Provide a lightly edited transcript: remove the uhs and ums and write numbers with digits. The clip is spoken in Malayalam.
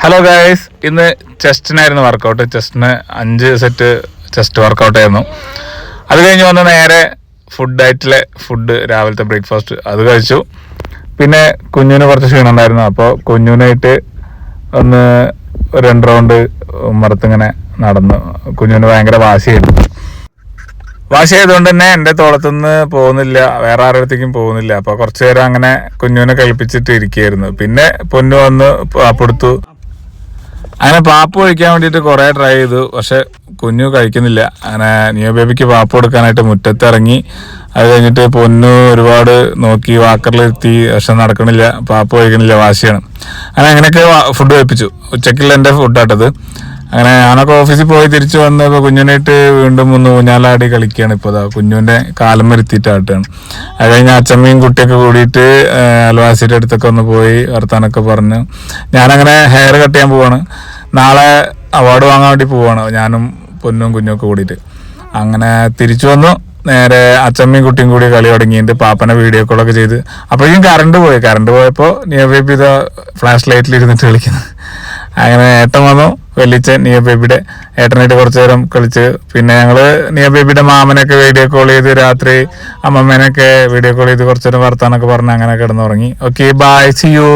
ഹലോ ഗായ്സ്, ഇന്ന് ചെസ്റ്റിനായിരുന്നു വർക്കൗട്ട്. ചെസ്റ്റിന് 5 സെറ്റ് ചെസ്റ്റ് വർക്കൗട്ട് ആയിരുന്നു. അത് കഴിഞ്ഞ് വന്ന് നേരെ ഫുഡ് രാവിലത്തെ ബ്രേക്ക്ഫാസ്റ്റ് അത് കഴിച്ചു. പിന്നെ കുഞ്ഞുവിന് കുറച്ച് ക്ഷീണം ഉണ്ടായിരുന്നു. അപ്പോൾ കുഞ്ഞുവിനായിട്ട് ഒന്ന് 2 റൗണ്ട് ഉമ്മറത്തിങ്ങനെ നടന്നു. കുഞ്ഞുവിന് ഭയങ്കര വാശിയായതുകൊണ്ട് തന്നെ എൻ്റെ തോളത്തുനിന്ന് പോകുന്നില്ല, വേറെ ആരുടെത്തേക്കും പോകുന്നില്ല. അപ്പോൾ കുറച്ചു നേരം അങ്ങനെ കുഞ്ഞുവിനെ കളിപ്പിച്ചിട്ട് ഇരിക്കുകയായിരുന്നു. പിന്നെ പൊന്നു വന്ന് പാപ്പെടുത്തു. അങ്ങനെ പാപ്പ് കഴിക്കാൻ വേണ്ടിയിട്ട് കുറേ ട്രൈ ചെയ്തു, പക്ഷെ കുഞ്ഞു കഴിക്കുന്നില്ല. അങ്ങനെ നിയോ ബേബിക്ക് പാപ്പ് കൊടുക്കാനായിട്ട് മുറ്റത്തിറങ്ങി. അത് കഴിഞ്ഞിട്ട് പൊന്നു ഒരുപാട് നോക്കി, വാക്കറിലെത്തി, പക്ഷെ നടക്കണില്ല, പാപ്പ് കഴിക്കണില്ല, വാശിയാണ്. അങ്ങനെയൊക്കെ ഫുഡ് കഴിപ്പിച്ചു. ഉച്ചക്കുള്ള എൻ്റെ ഫുഡാട്ടത്. അങ്ങനെ ഞാനൊക്കെ ഓഫീസിൽ പോയി തിരിച്ചു വന്നപ്പോൾ കുഞ്ഞിനായിട്ട് വീണ്ടും ഒന്ന് ഊഞ്ഞാലാടി കളിക്കുകയാണ്. ഇപ്പോൾ കുഞ്ഞുവിൻ്റെ കാലം വരുത്തിയിട്ടാട്ടാണ്. അത് കഴിഞ്ഞ് അച്ചമ്മയും കുട്ടിയൊക്കെ കൂടിയിട്ട് അൽവാസിയുടെ അടുത്തൊക്കെ ഒന്ന് പോയി വർത്താനൊക്കെ പറഞ്ഞു. ഞാനങ്ങനെ ഹെയർ കട്ട് ചെയ്യാൻ പോവാണ്. നാളെ അവാർഡ് വാങ്ങാൻ വേണ്ടി പോവാണ്, ഞാനും പൊന്നും കുഞ്ഞൊക്കെ കൂടിയിട്ട്. അങ്ങനെ തിരിച്ചു വന്നു. നേരെ അച്ചമ്മയും കുട്ടിയും കൂടി കളി തുടങ്ങിയിട്ട് പാപ്പനെ വീഡിയോ കോളൊക്കെ ചെയ്ത്. അപ്പോഴേക്കും കറണ്ട് പോയപ്പോൾ നിയോ ബേബി ഇതാ ഫ്ലാഷ് ലൈറ്റിൽ ഇരുന്നിട്ട് കളിക്കുന്നു. അങ്ങനെ ഏട്ടൻ വന്നു, വെല്ലിച്ചൻ നിയോ ബേബിയുടെ ഏട്ടനായിട്ട് കുറച്ചു നേരം കളിച്ച്. പിന്നെ ഞങ്ങള് നിയോ ബേബിയുടെ മാമനൊക്കെ വീഡിയോ കോൾ ചെയ്ത്, രാത്രി അമ്മമ്മേനൊക്കെ വീഡിയോ കോൾ ചെയ്ത് കുറച്ചു നേരം വർത്താനൊക്കെ പറഞ്ഞ് അങ്ങനെ കിടന്നുറങ്ങി. Okay, bye, see U.